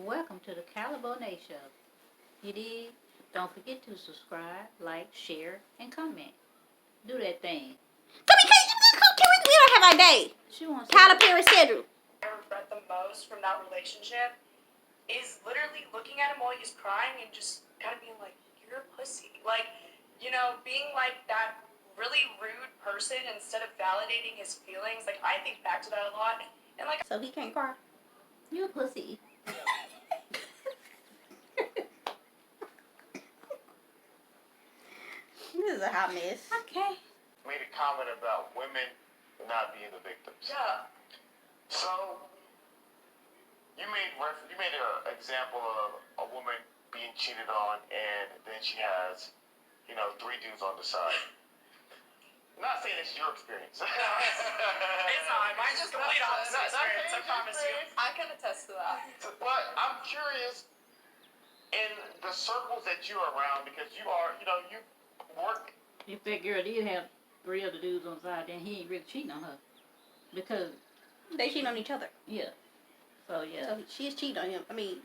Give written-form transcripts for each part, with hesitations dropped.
Welcome to the Caliborne Show. You did? Don't forget to subscribe, like, share, and comment. Do that thing. We don't have our day. She wants Tyler Perry schedule. I regret the most from that relationship is literally looking at him while he's crying and just kind of being like, you're a pussy. Like, you know, being like that really rude person instead of validating his feelings. Like, I think back to that a lot. And like, So he can't cry. You a pussy. This is a hot mess. Okay. Made a comment about women not being the victims. yeah. So you made an example of a woman being cheated on, and then she has, 3 dudes on the side. I'm not saying it's your experience. It's not. Mine's just complete opposite experience, I promise you. I can attest to that. But I'm curious in the circles that you're around, because you are, you work. If that girl did have 3 other dudes on the side, then he ain't really cheating on her. Because, They cheat on each other. yeah. So, yeah. So she is cheating on him. I mean,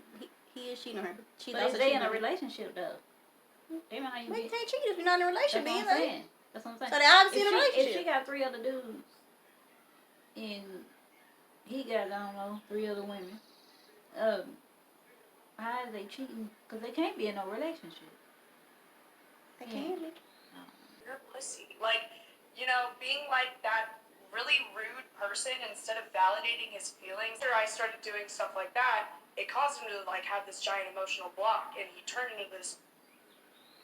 he is cheating on her. But she's But also if they cheating in a on him. relationship, though. They know how you Well, you get. can't cheat if you're not in a That's relationship, what I'm either. saying. That's what I'm saying. So they obviously in a If relationship. she got 3 other dudes, and he got, I don't know, 3 other women, how is they cheating? Because they can't be in no relationship. They can't be. You're a pussy. Like, being like that really rude person instead of validating his feelings. After I started doing stuff like that, it caused him to like have this giant emotional block, and he turned into this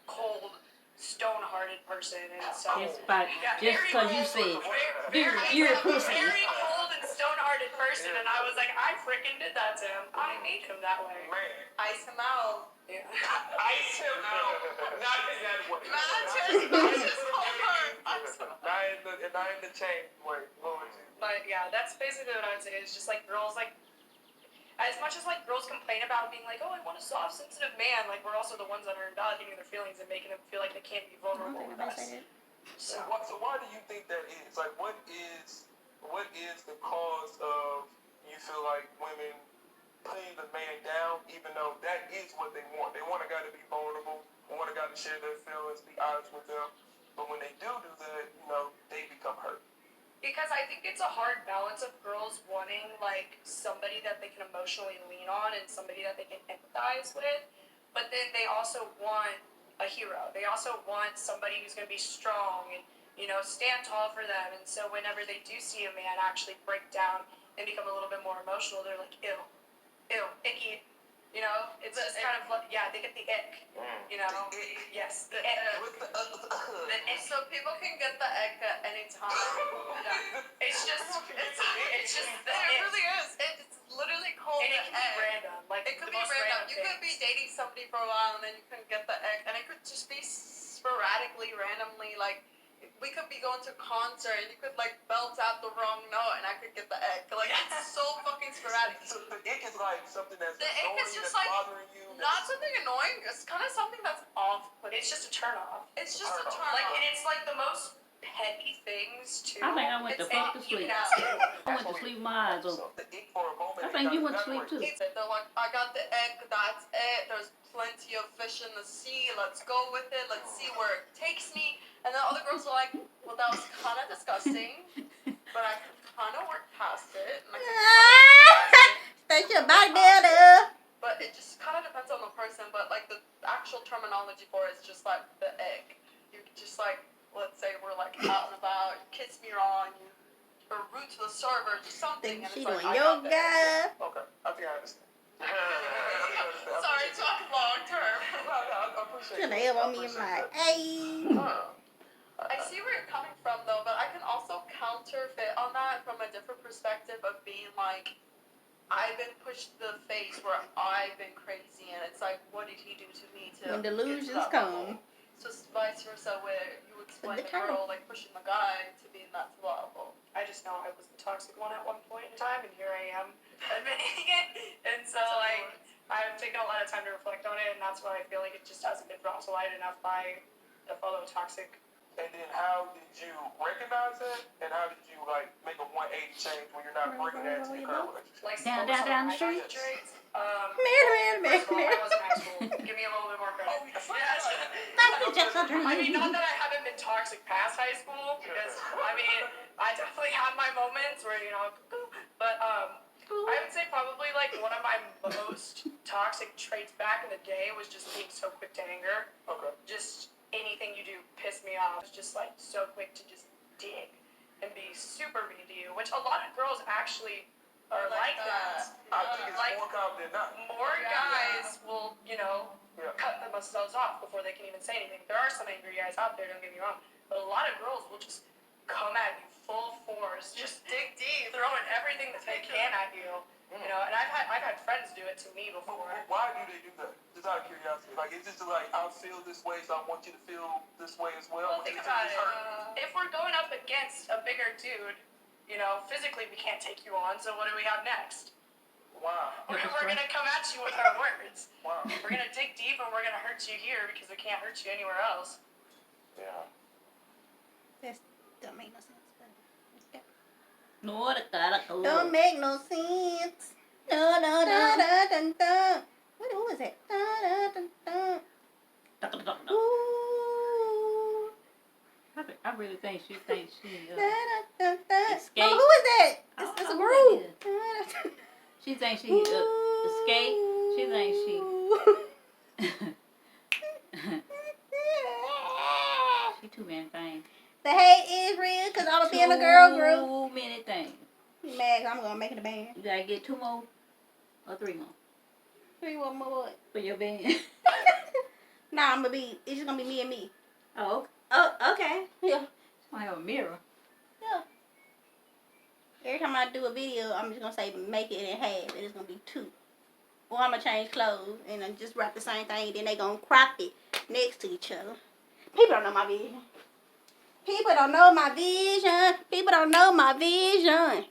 cold, stone-hearted person. And so, Just by, yeah, just very because you cold, said, you're a pussy. very cold and stone-hearted person, and I was like, I freaking did that to him. I made him that way. Man, Ice him out. Yeah. ice him out. Not in that way. Not Not in the chain way. What would you? But yeah, that's basically what I would say. It's just like girls, like, as much as like girls complain about being like, oh, I want a soft, sensitive man, like we're also the ones that are invalidating their feelings and making them feel like they can't be vulnerable with us. So why do you think that is? Like, what is the cause of you feel like women putting the man down, even though that is what they want? They want a guy to be vulnerable, they want a guy to share their feelings, be honest with them. But when they do that, they become hurt. Because I think it's a hard balance of girls wanting like somebody that they can emotionally lean on and somebody that they can empathize with, but then they also want a hero. They also want somebody who's going to be strong and stand tall for them. And so whenever they do see a man actually break down and become a little bit more emotional, they're like, ew, icky. It's just kind of like, yeah, they get the ick. Yes, the ick. The ick. So people can get the egg at any time. It's just the It ick. really is. It's literally called And it the can be egg. random. Like, It could the be most random. You could be things. dating somebody for a while and then you couldn't get the egg, and it could just be sporadically, randomly. Like we could be going to a concert and you could like belt out the wrong note and I could get the egg. Like it's so fucking sporadic. So the ick is like something that's The ick annoying, is just that's like bothering you. not something annoying. It's kind of something that's off-putting. It's just a turn off. It's just a Turn off. turn Like, off. and it's like the most petty things too. I think I went to fuck to sleep. You can ask him. I went to sleep with my eyes open. So the ick for a moment. I think you went to sleep too. They're like, I got the egg, that's it. There's plenty of fish in the sea. Let's go with it. Let's see where it takes me. And then other girls are like, well, that was kind of disgusting, but I kind of worked past it. And That's your body builder. but it just kind of depends on the person. But like the actual terminology for it is just like the egg. You just like, let's say we're like out and about, you kiss me wrong, you are rude to the server, just something. Think And she it's like, doing I got the egg. yoga. Okay, I think I understand. Sorry, talk long term. No, I appreciate Should it. have on me in my hey. I see where you're coming from though, but I can also counterfeit on that from a different perspective of being like, I've been pushed to the face where I've been crazy, and it's like, what did he do to me to When get to delusions that come. level? So it's vice versa, where you explain The the girl like pushing the guy to be in that level. I just know I was the toxic one at one point in time, and here I am admitting it. And so, like, I've taken a lot of time to reflect on it, and that's why I feel like it just hasn't been brought to light enough by the fellow toxic. And then how did you recognize that? And how did you like make a 180 change when you're not bringing that to your current relationship? Like, Down focus on the my street? traits. First of all, I was in high school. Give me a little bit more credit. Oh, yes. That was just a dream. I mean, not that I haven't been toxic past high school, because I mean, I definitely had my moments where but I would say probably like one of my most toxic traits back in the day was just being so quick to anger. Okay. Just anything you do pissed me off. It's just like so quick to just dig and be super mean to you, which a lot of girls actually are like that. I think it's Like, more common than not. more guys will, Yeah. cut themselves off before they can even say anything. There are some angry guys out there, don't get me wrong, but a lot of girls will just come at you full force, just Dig deep. throwing everything that they can at you. And I've had friends do it to me before. Why do they do that? Just out of curiosity. Like, it's just like, I feel this way, so I want you to feel this way as well. Well, think about it. If we're going up against a bigger dude, physically we can't take you on, so what do we have next? Wow. We're going to come at you with our words. Wow. We're going to dig deep and we're going to hurt you here because we can't hurt you anywhere else. Yeah. That don't make no sense. No, the Don't make no sense. Da da da da dun dun. Who is it? Da da dun dun. Ooh. I really think she thinks she. Da da dun dun. Escape. Mama, who is that? I don't It's a know group. who She thinks she escape. She thinks she. She too many things. The hate is real because I was being a girl group. Too many things. You mad 'cause I'm going to make it a band. You gotta get 2 more or 3 more 3 more what? for your band. Nah, it's just going to be me and me. Oh, okay. Oh, okay. Yeah. I have a mirror. Yeah. Every time I do a video, I'm just going to say make it in half. And it's going to be 2. Or I'm going to change clothes and I just wrap the same thing. Then they going to crop it next to each other. People don't know my vision. People don't know my vision. People don't know my vision.